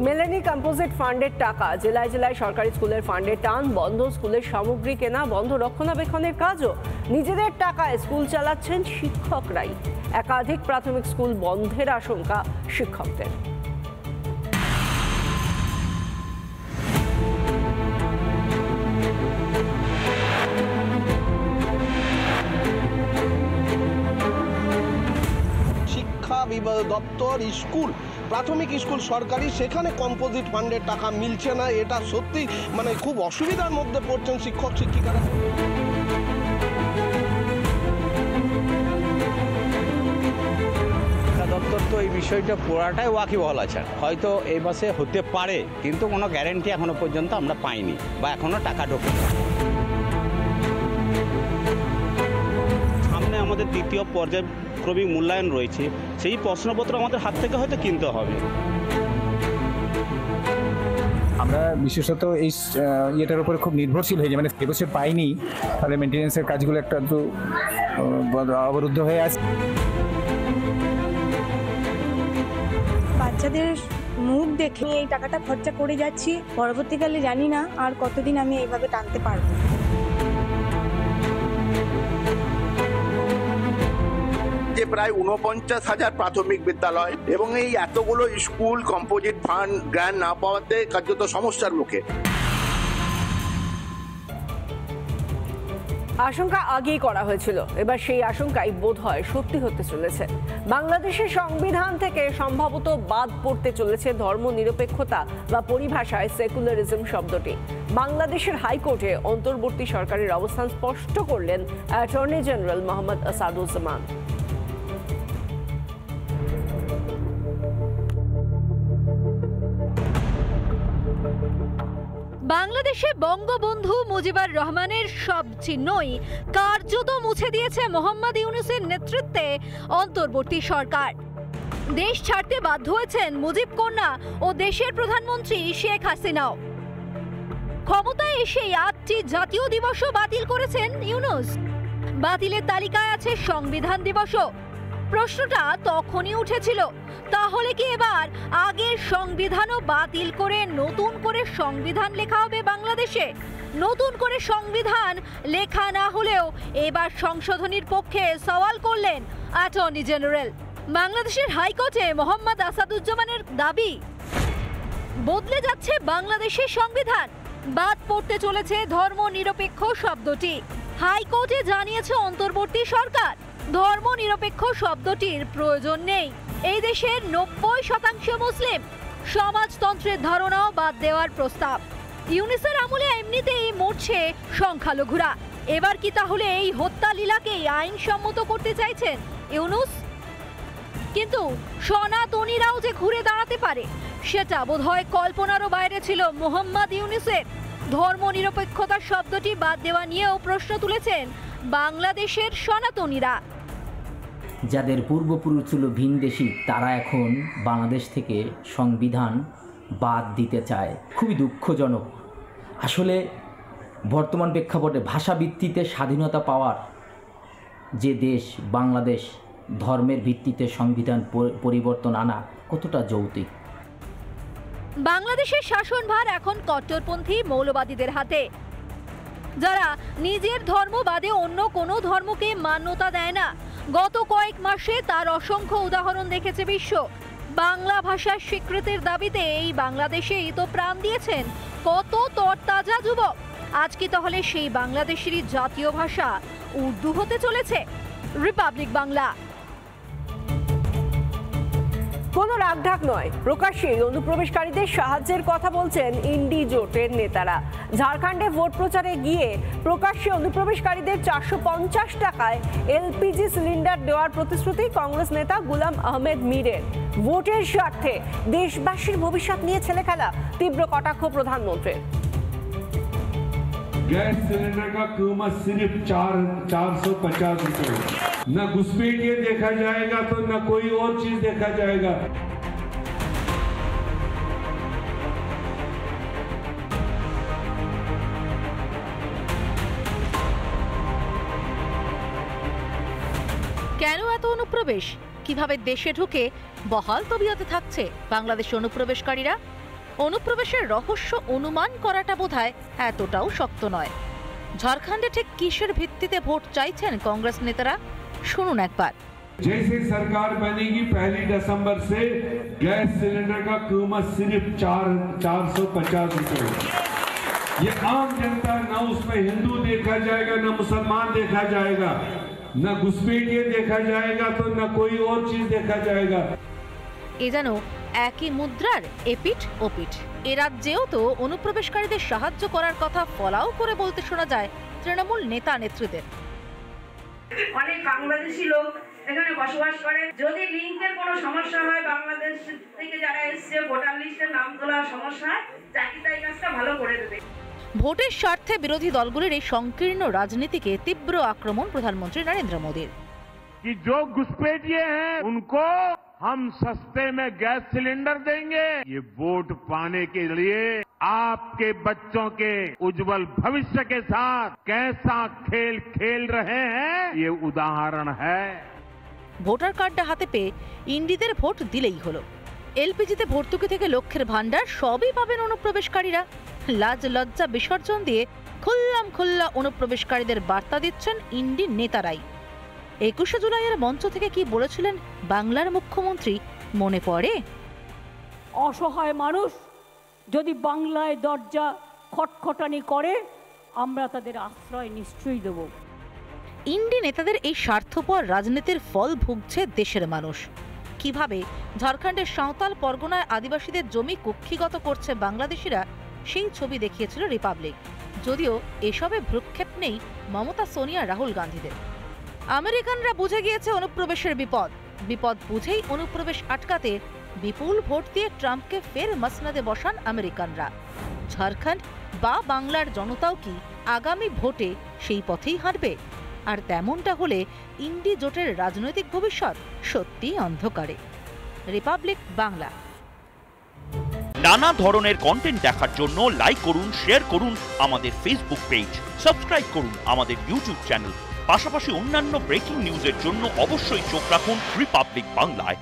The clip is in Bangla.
মেলেনি কম্পোজিট ফান্ডের টাকা, জেলায় জেলায় সরকারি স্কুলের ফান্ডের টান, বন্ধ স্কুলের সামগ্রী কেনা, বন্ধ রক্ষণাবেক্ষণের কাজও। নিজেদের টাকায় স্কুল চালাচ্ছেন শিক্ষকরাই। একাধিক প্রাথমিক স্কুল বন্ধের আশঙ্কা শিক্ষকদের। শিক্ষা দপ্তর স্কুল, প্রাথমিক স্কুল সরকারি, সেখানে কম্পোজিট ফান্ডের টাকা মিলছে না। এটা সত্যি খুব অসুবিধার মধ্যে পড়ছেন শিক্ষক শিক্ষিকারা। শিক্ষা দপ্তর তো এই বিষয়টা পুরাটাই ওয়াকিবহাল আছে, হয়তো এই মাসে হতে পারে, কিন্তু কোনো গ্যারেন্টি এখনো পর্যন্ত আমরা পাইনি বা এখনো টাকা ঢোকেনি। সামনে আমাদের দ্বিতীয় পর্যায়ক্রমিক মূল্যায়ন রয়েছে, সেই প্রশ্নপত্র আমাদের হাত থেকে হয়তো কিনতে হবে। আমরা বিশেষত এই ইয়েটার উপরে খুব নির্ভরশীল হয়ে যায়, এবছর পাইনি, তাহলে মেনটেন্যান্সের কাজগুলো একটা তো অবরুদ্ধ হয়ে আছে। বাচ্চাদের মুখ দেখে এই টাকাটা খরচা করে যাচ্ছি, পরবর্তীকালে জানি না আর কতদিন আমি এইভাবে টানতে পারবো। প্রায় 49,000 প্রাথমিক বিদ্যালয় এবং এই এতগুলো স্কুল কম্পোজিট ফান্ড গ্র্যান্ট না পাওয়াতে কার্যত সমস্যার মুখে। আশঙ্কা আগেই করা হয়েছিল, এবার সেই আশঙ্কাই বোধহয় সত্যি হতে চলেছে। বাংলাদেশের সংবিধান থেকে সম্ভবত বাদ পড়তে চলেছে ধর্মনিরপেক্ষতা বা পরিভাষায় সেকুলারিজম শব্দটি। বাংলাদেশের হাইকোর্টে অন্তর্বর্তী সরকারের অবস্থান স্পষ্ট করলেন অ্যাটর্নি জেনারেল মোহাম্মদ আসাদুজ্জামান। বাংলাদেশে বঙ্গবন্ধু মুজিবুর রহমানের সব চিহ্নই কার্যত মুছে দিয়েছে মোহাম্মদ ইউনূসের নেতৃত্বে অন্তর্বর্তী সরকার। দেশ ছাড়তে বাধ্য হয়েছেন মুজিব কন্যা ও দেশের প্রধানমন্ত্রী শেখ হাসিনাও। ক্ষমতায় এসে 8টি জাতীয় দিবসও বাতিল করেছেন ইউনূস। বাতিলের তালিকায় আছে সংবিধান দিবসও। প্রশ্নটা তখনই উঠেছিল, তাহলে কি এবার আগের সংবিধানও বাতিল করে নতুন করে সংবিধান লেখা হবে বাংলাদেশে? নতুন করে সংবিধান লেখা না হলেও এবার সংশোধনীর পক্ষে সওয়াল করলেন অ্যাটর্নি জেনারেল। বাংলাদেশের হাইকোর্টে মোহাম্মদ আসাদুজ্জামানের দাবি, বদলে যাচ্ছে বাংলাদেশের সংবিধান, বাদ পড়তে চলেছে ধর্মনিরপেক্ষ শব্দটি। হাইকোর্টে জানিয়েছে অন্তর্বর্তী সরকার, ধর্মনিরপেক্ষ শব্দটির প্রয়োজন নেই। এই দেশের 90% মুসলিম, সমাজতন্ত্রের ধারণাও বাদ দেওয়ার প্রস্তাব। ইউনূসের আমলে এমনিতেই মরছে সংখ্যালঘুরা, এবার কি তাহলে এই হত্যা লীলাকেই আইনসম্মত করতে চাইছেন ইউনূস? কিন্তু সনাতনীরাও যে ঘুরে দাঁড়াতে পারে সেটা বোধহয় কল্পনারও বাইরে ছিল মোহাম্মদ ইউনূসের। ধর্মনিরপেক্ষতা শব্দটি বাদ দেওয়া নিয়েও প্রশ্ন তুলেছেন বাংলাদেশের সনাতনীরা। যাদের পূর্বপুরুষ ছিল ভিনদেশী, তারা এখন বাংলাদেশ থেকে সংবিধান বাদ দিতে চায়। খুবই দুঃখজনক। আসলে বর্তমান প্রেক্ষাপটে ভাষাভিত্তিতে স্বাধীনতা পাওয়ার যে দেশ বাংলাদেশ, ধর্মের ভিত্তিতে সংবিধান পরিবর্তন আনা কতটা যৌক্তিক। বাংলাদেশের শাসনভার এখন কট্টরপন্থী মৌলবাদীদের হাতে, যারা নিজের ধর্ম বাদে অন্য কোনো ধর্মকে মান্যতা দেয় না। গত কয়েক মাসে তার অসংখ্য উদাহরণ দেখেছে বিশ্ব। বাংলা ভাষার স্বীকৃতির দাবিতে এই বাংলাদেশেই তো প্রাণ দিয়েছেন কত তরতাজা যুবক। আজ কি তাহলে সেই বাংলাদেশেরই জাতীয় ভাষা উর্দু হতে চলেছে? রিপাবলিক বাংলা। কোনো রাগঢাক নয়, প্রকাশ্যে অনুপ্রবেশকারীদের সাহায্যের কথা বলছেন ইন্ডি জোটের নেতারা। ঝাড়খণ্ডে ভোট প্রচারে গিয়ে প্রকাশ্যে অনুপ্রবেশকারীদের 450 টাকায় এলপিজি সিলিন্ডার দেওয়ার প্রতিশ্রুতি কংগ্রেস নেতা গুলাম আহমেদ মীরের। ভোটের স্বার্থে দেশবাসীর ভবিষ্যৎ নিয়ে ছেলেখেলা, তীব্র কটাক্ষ প্রধানমন্ত্রীর। गैस सिलेंडर का कीमत सिर्फ 450 रुपए। न घुसपैठिए देखा जाएगा तो न कोई और चीज देखा जाएगा। কেন এত অনুপ্রবেশ? কিভাবে দেশে ঢুকে বহাল তবিয়তে থাকছে বাংলাদেশ অনুপ্রবেশকারীরা? অনুপ্রবেশের রহস্য অনুমান করাটা বোধহয় এতটাও শক্ত নয়। ঝাড়খণ্ডে ঠিক কিসের ভিত্তিতে ভোট চাইছেন কংগ্রেস নেতারা, শুনুন একবার। जैसे सरकार बनेगी 1 दिसंबर से गैस सिलेंडर का कीमत सिर्फ 450 रुपए। ये आम जनता, ना उसमें हिंदू देखा जाएगा, ना मुसलमान देखा जाएगा, ना घुसपैठिए देखा जाएगा, तो ना कोई और चीज देखा जाएगा। এ যেন একই মুদ্রার এপিঠ ওপিঠ। এ রাজ্যেও তো অনুপ্রবেশকারীদের সাহায্য করার কথা ফলাও করে বলতে শোনা যায় তৃণমূল নেতা নেত্রীদের। অনেক বাংলাদেশি লোক এখানে বসবাস করে, যদি লিঙ্কের কোনো সমস্যা হয়, বাংলাদেশ থেকে যারা এসছে ভোটার লিস্টের নাম তোলার সমস্যা হয়, চাকরি তাই কাজটা ভালো করে দেবে। ভোটের স্বার্থে বিরোধী দলগুলির এই সংকীর্ণ রাজনীতিকে তীব্র আক্রমণ প্রধানমন্ত্রী নরেন্দ্র মোদীর। कि जो घुसपैठिए हैं उनको हम सस्ते में गैस सिलेंडर देंगे। ये वोट पाने के लिए आपके बच्चों के उज्जवल भविष्य के साथ कैसा खेल खेल रहे हैं, ये उदाहरण है। ভোটার কার্ডটা হাতে পেয়ে ইন্ডিদের ভোট দিলেই হলো। এলপিজিতে ভর্তুকি থেকে লক্ষ্যের ভান্ডার সবই পাবেন অনুপ্রবেশকারীরা। লাজ লজ্জা বিসর্জন দিয়ে খোল্লা অনুপ্রবেশকারীদের বার্তা দিচ্ছেন ইন্ডি নেতারাই। 21শে জুলাইয়ের মঞ্চ থেকে কি বলেছিলেন বাংলার মুখ্যমন্ত্রী মনে পড়ে? অসহায় মানুষ যদি বাংলায় দরজা খটখটানি করে, আমরা তাদের আশ্রয় নিশ্চয়ই দেব। ইন্ডি নেতাদের এই স্বার্থপর রাজনীতির ফল ভুগছে দেশের মানুষ। কিভাবে ঝাড়খণ্ডের সাঁওতাল পরগনায় আদিবাসীদের জমি কুক্ষিগত করছে বাংলাদেশিরা, সেই ছবি দেখিয়েছিল রিপাবলিক। যদিও এসবে ভ্রুক্ষেপ নেই মমতা, সোনিয়া, রাহুল গান্ধীদের। আমেরিকানরা বুঝে গিয়েছে অনুপ্রবেশের বিপদ বুঝেই অনুপ্রবেশ আটকাতে বিপুল ভোট দিয়ে ট্রাম্পকে ফের মসনদে বসান আমেরিকানরা। ঝাড়খণ্ড বা বাংলার জনতাও কি আগামী ভোটে সেই পথেই হাঁটবে? আর তেমনটা হলে ইন্ডি জোটের রাজনৈতিক ভবিষ্যৎ সত্যি অন্ধকারে। রিপাবলিক বাংলা। নানা ধরনের কন্টেন্ট দেখার জন্য লাইক করুন, শেয়ার করুন আমাদের ফেসবুক পেজ, সাবস্ক্রাইব করুন আমাদের ইউটিউব চ্যানেল। পাশাপাশি অন্যান্য ব্রেকিং নিউজের জন্য অবশ্যই চোখ রাখুন রিপাবলিক বাংলায়।